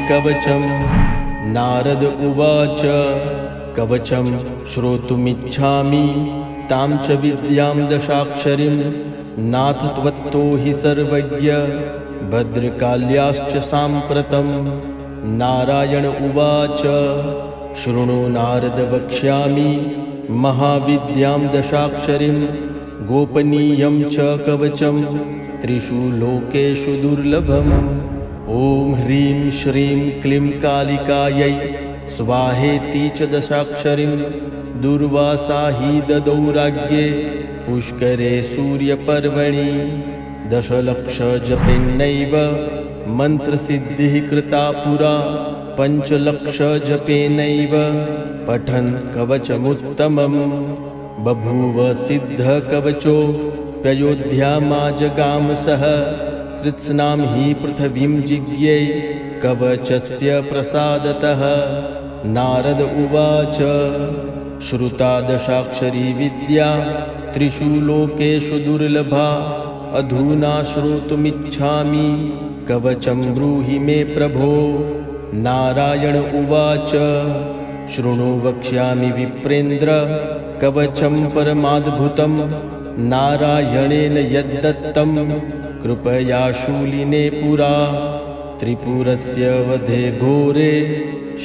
कवचम्। नारद उवाच कवचं श्रोतुमिच्छामि तां च विद्यां दशाक्षरीं नाथ त्वत्तो हि सर्वज्ञ भद्रकाल्याश्च साम्प्रतं। नारायण उवाच शृणु नारद वक्ष्यामि महाविद्यां दशाक्षरीं गोपनीयं च कवचं त्रिषु लोकेषु दुर्लभम्। ॐ ह्रीं श्रीं क्लीं कालिकायै स्वाहेति च दशाक्षरीं दुर्वासा हि ददौ राज्ञे पुष्करे सूर्यपर्वणि। दशलक्षजपेनैव मन्त्रसिद्धिः कृता पुरा पञ्चलक्षजपेनैव पठन् कवचमुत्तमम्। बभूव सिद्धकवचो प्ययोध्यामाजगाम सः कृत्स्नां हि पृथिवीं जिज्ञे कवचस्य प्रसादतः। नारद उवाच श्रुता दशाक्षरी विद्या त्रिषु लोकेषु दुर्लभा अधुना श्रोतुमिच्छामि कवचं ब्रूहि मे प्रभो। नारायण उवाच शृणु वक्ष्यामि विप्रेन्द्र कवचं परमाद्भुतं नारायणेन यद्दत्तं कृपया शूलिने पुरा। त्रिपुरस्य वधे घोरे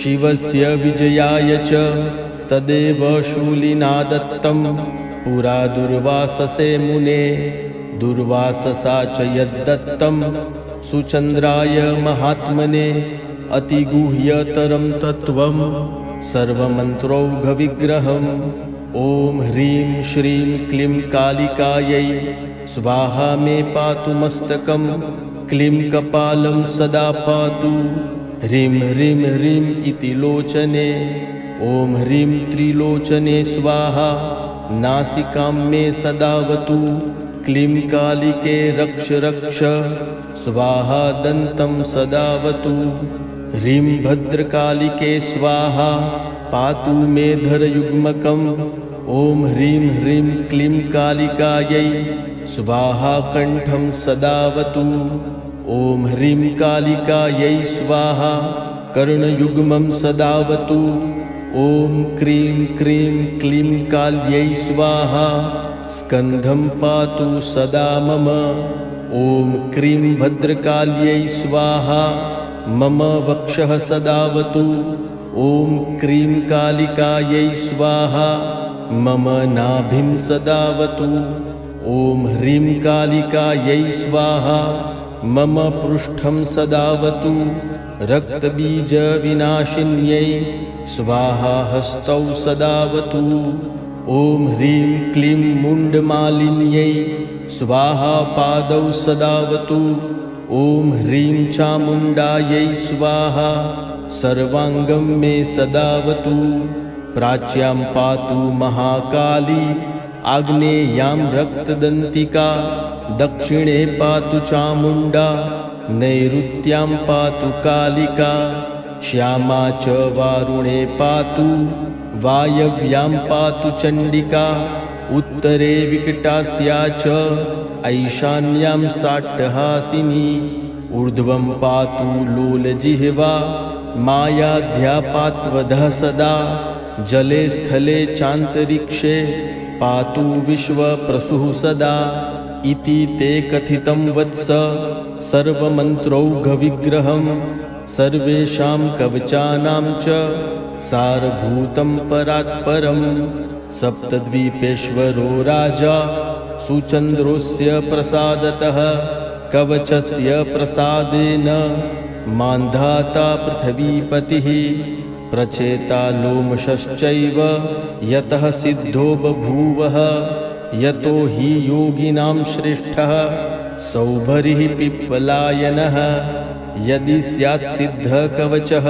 शिवस्य विजयाय च तदेव शूलिना दत्तं पुरा दुर्वाससे मुने। दुर्वाससा च यद्दत्तं सुचन्द्राय महात्मने अतिगुह्यतरं तत्त्वं सर्वमन्त्रौघविग्रहम्। ॐ ह्रीं श्रीं क्लीं कालिकायै स्वाहा मे पातु मस्तकं क्लीं कपालं सदा पातु ह्रीं ह्रीं ह्रीं इति लोचने। ॐ ह्रीं त्रिलोचने स्वाहा नासिकां मे सदावतु क्लीं कालिके रक्ष रक्ष स्वाहा दन्तं सदावतु। ह्रीं भद्रकालिके स्वाहा पातु मेधरयुग्मकम्। ॐ ह्रीं ह्रीं क्लीं कालिकायै स्वाहा कण्ठं सदावतु। ॐ ह्रीं कालिकायै स्वाहा कर्णयुग्मं सदावतु। ॐ क्रीं क्रीं क्लीं काल्यै स्वाहा स्कन्धं पातु सदा मम। ॐ क्रीं भद्रकाल्यै स्वाहा मम वक्षः सदावतु। ॐ क्रीं कालिकायै स्वाहा मम नाभिं सदावतु। ॐ ह्रीं कालिकायै स्वाहा मम पृष्ठं सदावतु। रक्तबीजविनाशिन्यै स्वाहा हस्तौ सदावतु। ॐ ह्रीं क्लीं मुण्डमालिन्यै स्वाहा पादौ सदावतु। ॐ ह्रीं चामुण्डायै स्वाहा सर्वाङ्गं मे सदावतु। प्राच्यां पातु महाकाली आग्नेयां रक्तदन्तिका दक्षिणे पातु चामुण्डा नैऋत्यां पातु कालिका। श्यामा च वारुणे पातु वायव्यां पातु चण्डिका। उत्तरे विकटास्या च ऐशान्यां साट्टहासिनी। ऊर्ध्वं पातु लोलजिह्वा मायाध्या पात्वधः सदा। जले स्थले चान्तरिक्षे पातु विश्वप्रसूः सदा। इति ते कथितं वत्स सर्वमन्त्रौघविग्रहम् सर्वेषां कवचानां च सारभूतं परात्परम्। सप्तद्वीपेश्वरो राजा सुचन्द्रोऽस्य प्रसादतः कवचस्य प्रसादेन मान्धाता पृथिवीपतिः। प्रचेता लोमशश्चैव यतः सिद्धो बभूवः यतो हि योगिनां श्रेष्ठः सौभरिः पिप्पलायनः। यदि स्यात् सिद्धकवचः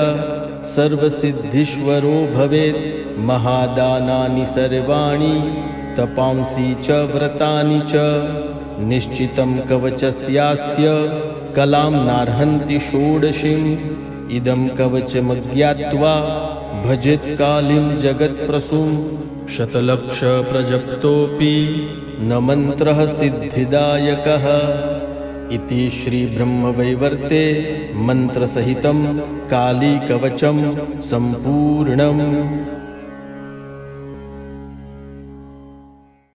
सर्वसिद्धीश्वरो भवेत्। महादानानि सर्वाणि तपांसि च व्रतानि च। निश्चितं कवचस्यास्य कलां नार्हन्ति षोडशीम्। इदं कवचमज्ञात्वा भजेत् कालीं जगत्प्रसूं। शतलक्षप्रजप्तोऽपि न मन्त्रः सिद्धिदायकः। इति श्रीब्रह्मवैवर्ते मन्त्रसहितं कालीकवचं सम्पूर्णम्।